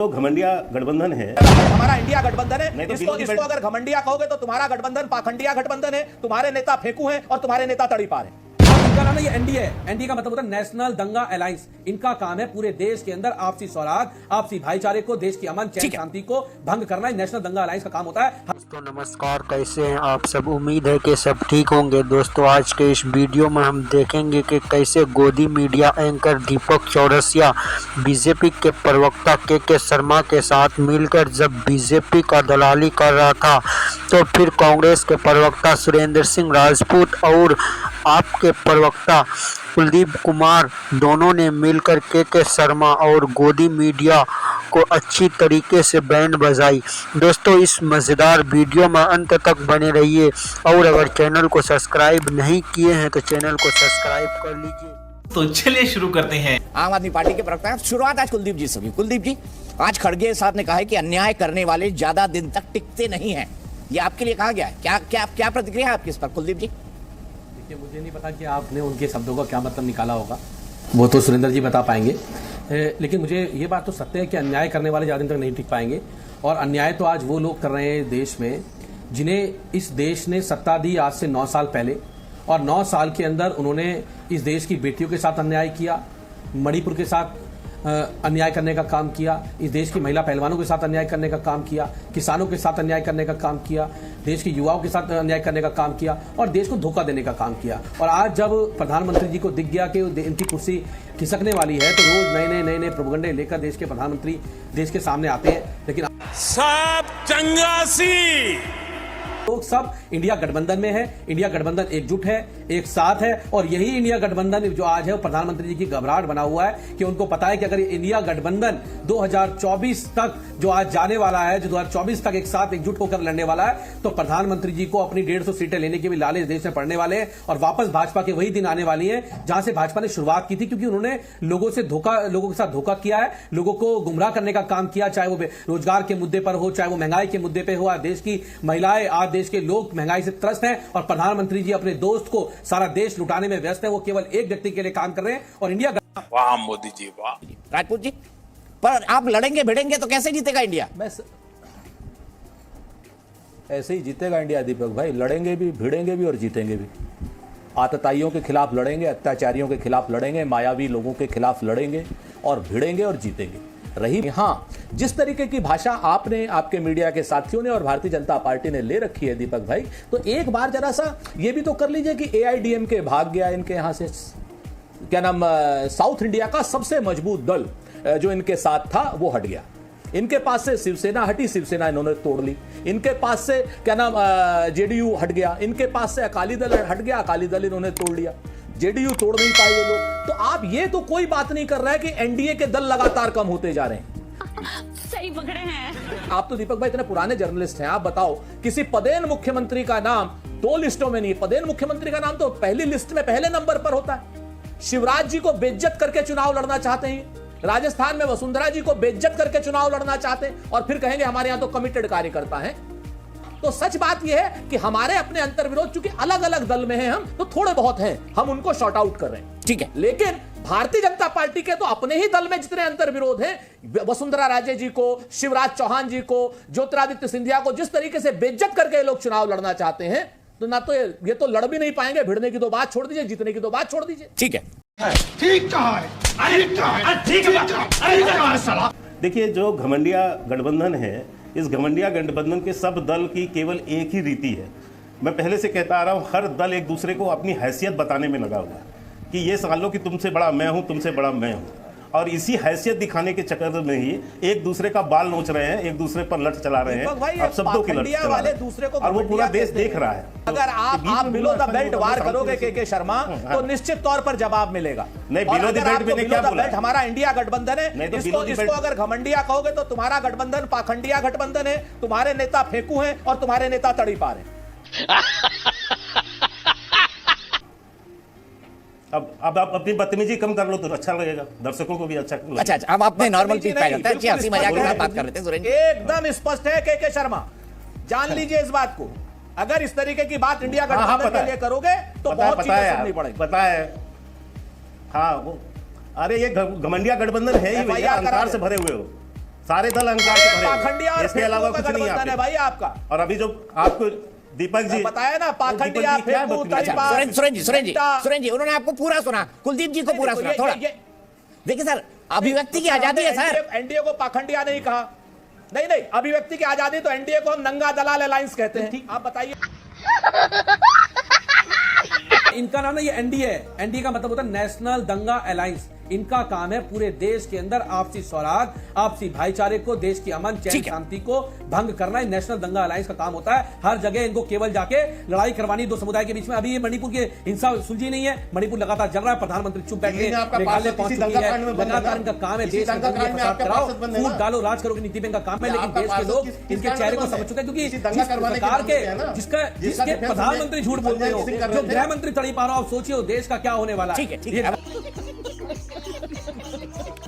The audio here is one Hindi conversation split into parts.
तो घमंडिया गठबंधन है, हमारा इंडिया गठबंधन है। तो इसको अगर घमंडिया कहोगे तो तुम्हारा गठबंधन पाखंडिया गठबंधन है, तुम्हारे नेता फेंकू हैं और तुम्हारे नेता तड़ीपार हैं। इनका नाम ये एनडीए है। एनडीए का मतलब होता है नेशनल दंगा अलायंस। इनका काम है पूरे देश के अंदर आपसी सौहार्द, आपसी भाईचारे को, देश की अमन चैन शांति को भंग करना। नेशनल दंगा अलायंस का काम होता है। दोस्तों नमस्कार, कैसे हैं आप सब? उम्मीद है कि सब ठीक होंगे। दोस्तों आज के इस वीडियो में हम देखेंगे कि कैसे गोदी मीडिया एंकर दीपक चौरसिया बीजेपी के प्रवक्ता के शर्मा के साथ मिलकर जब बीजेपी का दलाली कर रहा था तो फिर कांग्रेस के प्रवक्ता सुरेंद्र सिंह राजपूत और आपके प्रवक्ता कुलदीप कुमार दोनों ने मिलकर के शर्मा और गोदी मीडिया को अच्छी तरीके से बैंड बजाई। दोस्तों इस मज़ेदार वीडियो में अंत तक बने रहिए और अगर चैनल को सब्सक्राइब नहीं किए हैं तो चैनल को सब्सक्राइब कर लीजिए। तो चलिए शुरू करते हैं। आम आदमी पार्टी के प्रवक्ता शुरुआत आज कुलदीप जी से हुई। कुलदीप जी, आज खड़गे साहब ने कहा है कि अन्याय करने वाले ज्यादा दिन तक टिकते नहीं हैं। ये आपके लिए कहा गया है। क्या क्या क्या प्रतिक्रिया है आपकी इस पर कुलदीप जी? देखिए, मुझे नहीं पता कि आपने उनके शब्दों का क्या मतलब निकाला होगा, वो तो सुरेंद्र जी बता पाएंगे। लेकिन मुझे ये बात तो सत्य है कि अन्याय करने वाले ज़्यादा दिन तक नहीं टिक पाएंगे। और अन्याय तो आज वो लोग कर रहे हैं देश में जिन्हें इस देश ने सत्ता दी आज से 9 साल पहले, और 9 साल के अंदर उन्होंने इस देश की बेटियों के साथ अन्याय किया, मणिपुर के साथ अन्याय करने का काम किया, इस देश की महिला पहलवानों के साथ अन्याय करने का काम किया, किसानों के साथ अन्याय करने का काम किया, देश के युवाओं के साथ अन्याय करने का काम किया और देश को धोखा देने का काम किया। और आज जब प्रधानमंत्री जी को दिख गया कि इनकी कुर्सी खिसकने वाली है तो रोज नए नए प्रोपेगेंडे लेकर देश के प्रधानमंत्री देश के सामने आते हैं। लेकिन सब चंगासी लोग सब इंडिया गठबंधन में है। इंडिया गठबंधन एकजुट है, एक साथ है, और यही इंडिया गठबंधन जो आज है वो प्रधानमंत्री जी की घबराहट बना हुआ है कि उनको पता है कि अगर इंडिया गठबंधन 2024 तक जो आज जाने वाला है, जो 2024 तक एक साथ एकजुट होकर लड़ने वाला है, तो प्रधानमंत्री जी को अपनी 150 सीटें लेने के भी लाले देश में पड़ने वाले हैं और वापस भाजपा के वही दिन आने वाली है जहां से भाजपा ने शुरुआत की थी। क्योंकि उन्होंने लोगों के साथ धोखा किया है, लोगों को गुमराह करने का काम किया, चाहे वो रोजगार के मुद्दे पर हो, चाहे वो महंगाई के मुद्दे पर हो। आज देश की महिलाएं, आज देश के लोग महंगाई से त्रस्त हैं और प्रधानमंत्री जी अपने दोस्त को सारा देश लुटाने में व्यस्त है। वो केवल एक व्यक्ति के लिए काम कर रहे हैं और इंडिया। वाह मोदी जी वाह। राजपूत जी, पर आप लड़ेंगे भिड़ेंगे तो कैसे जीतेगा इंडिया? ऐसे ही जीतेगा इंडिया दीपक भाई। लड़ेंगे भी, भिड़ेंगे भी और जीतेंगे भी। आतताइयों के खिलाफ लड़ेंगे, अत्याचारियों के खिलाफ लड़ेंगे, मायावी लोगों के खिलाफ लड़ेंगे और भिड़ेंगे और जीतेंगे। रही हाँ, जिस तरीके की भाषा आपने, आपके मीडिया के साथियों ने और भारतीय जनता पार्टी ने ले रखी है दीपक भाई, तो एक बार जरा सा ये भी तो कर लीजिए कि AIDMK भाग गया इनके यहां से। क्या नाम, साउथ इंडिया का सबसे मजबूत दल जो इनके साथ था वो हट गया। इनके पास से शिवसेना हटी, शिवसेना इन्होंने तोड़ ली। इनके पास से क्या नाम, JDU हट गया। इनके पास से अकाली दल हट गया, अकाली दल इन्होंने तोड़ लिया। JDU तोड़ नहीं पाए ये लोग। तो आप ये तो कोई बात नहीं कर रहा है कि NDA के दल लगातार कम होते जा रहे हैं। सही पकड़े हैं आप तो दीपक भाई इतने पुराने जर्नलिस्ट हैं, आप बताओ किसी पदेन मुख्यमंत्री का नाम 2 लिस्टों में नहीं, पदेन मुख्यमंत्री का नाम तो पहली लिस्ट में पहले नंबर पर होता है। शिवराज जी को बेइज्जत करके चुनाव लड़ना चाहते हैं, राजस्थान में वसुंधरा जी को बेइज्जत करके चुनाव लड़ना चाहते हैं और फिर कहेंगे हमारे यहां तो कमिटेड कार्यकर्ता हैं। तो सच बात यह है कि हमारे अपने अंतर्विरोध, चूंकि अलग अलग दल में हैं हम, तो थोड़े बहुत हैं, हम उनको शॉर्ट आउट कर रहे हैं, ठीक है। लेकिन भारतीय जनता पार्टी के तो अपने ही दल में जितने अंतर्विरोध हैं, वसुंधरा राजे जी को, शिवराज चौहान जी को, ज्योतिरादित्य सिंधिया को जिस तरीके से बेइज्जत करके लोग चुनाव लड़ना चाहते हैं, तो ना तो ये तो लड़ भी नहीं पाएंगे। भिड़ने की तो बात छोड़ दीजिए, जीतने की तो बात छोड़ दीजिए, ठीक है। ठीक कहा है। देखिए, जो घमंडिया गठबंधन है, इस घमंडिया गठबंधन के सब दल की केवल एक ही रीति है। मैं पहले से कहता आ रहा हूं, हर दल एक दूसरे को अपनी हैसियत बताने में लगा हुआ है कि ये मान लो कि तुमसे बड़ा मैं हूं, तुमसे बड़ा मैं हूं, और इसी हैसियत दिखाने के चक्कर में ही एक दूसरे का बाल नोच रहे हैं, एक दूसरे पर लठ चला रहे हैं। अब शब्दों की लठ चला रहे हैं और वो पूरा देश देख रहा है। अगर आप बिलो द बेल्ट वार करोगे के शर्मा, तो निश्चित तौर पर जवाब मिलेगा। नहीं, बिलो द बेल्ट मैंने क्या बोला? हमारा इंडिया गठबंधन है। इसको अगर घमंडिया कहोगे तो तुम्हारा गठबंधन पाखंडिया गठबंधन है, तुम्हारे नेता फेंकू हैं और तुम्हारे नेता तड़ीपार हैं। अब आप अपनी बदतमीजी कम कर लो तो अच्छा लगेगा, दर्शकों को भी अच्छा लगेगा। अच्छा, अब आपने नॉर्मल चीज पाया जाता है, हंसी मजाक के साथ बात कर रहे थे। एकदम स्पष्ट है के शर्मा, जान लीजिए इस बात को। अगर इस तरीके की बात इंडिया गठबंधन के लिए करोगे तो बहुत चीजें सुननी पड़ेगी। पता है, हाँ वो, अरे ये घमंडिया गठबंधन है ही भैया, अंकार से भरे हुए हो। सारे दल अहंकार से भरे पाखंडिया हैं। और इसके अलावा फेसबुक का कुछ नहीं गठबंधन है भाई आपका। और अभी जो आपको दीपक जी बताया ना, पाखंडिया, दीपक जी क्या फेसबुक, बतलाएं? तरीका, सुरेंद्र जी उन्होंने आपको पूरा सुना, कुलदीप जी को पूरा सुना थोड़ा। देखिए सर, अभिव्यक्ति की आजादी है सर। एनडीए को पाखंडिया नहीं कहा, नहीं, अभिव्यक्ति की आजादी, तो एनडीए को हम नंगा दलाल अलायंस कहते हैं। आप बताइए। इनका नाम ना ये एनडीए है। एनडीए का मतलब होता है नेशनल दंगा अलायंस। इनका काम है पूरे देश के अंदर आपसी सौहार्द, आपसी भाईचारे को, देश की अमन चैन शांति को भंग करना। नेशनल दंगा अलायंस का काम होता है। हर जगह इनको केवल जाके लड़ाई करवानी दो समुदाय के बीच में। अभी ये मणिपुर की हिंसा सुलझी नहीं है, मणिपुर लगातार जल रहा है, प्रधानमंत्री चुप बैठे मेघालय पहुंच चुकी है। लगातार इनका काम है देश में प्रसाद कराओ, फूट डालो, राज करो की नीति में इनका काम है। लेकिन देश के लोग इनके चेहरे को समझ चुके हैं, क्योंकि जिस सरकार के जिसके प्रधानमंत्री झूठ बोलते हो, जो गृह मंत्री तड़ी पा रहा हो, आप सोचिए देश का क्या होने वाला है।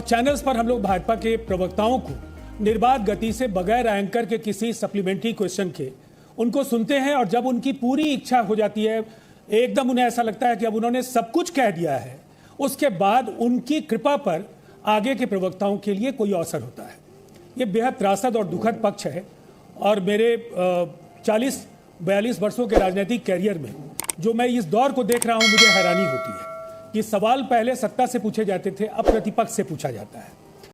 चैनल्स पर हम लोग भाजपा के प्रवक्ताओं को निर्बाध गति से बगैर एंकर के किसी सप्लीमेंट्री क्वेश्चन के उनको सुनते हैं, और जब उनकी पूरी इच्छा हो जाती है, एकदम उन्हें ऐसा लगता है कि अब उन्होंने सब कुछ कह दिया है, उसके बाद उनकी कृपा पर आगे के प्रवक्ताओं के लिए कोई अवसर होता है। ये बेहद त्रासद और दुखद पक्ष है। और मेरे 40-42 वर्षों के राजनीतिक कैरियर में जो मैं इस दौर को देख रहा हूं, मुझे हैरानी होती है कि सवाल पहले सत्ता से पूछे जाते थे, अब प्रतिपक्ष से पूछा जाता है।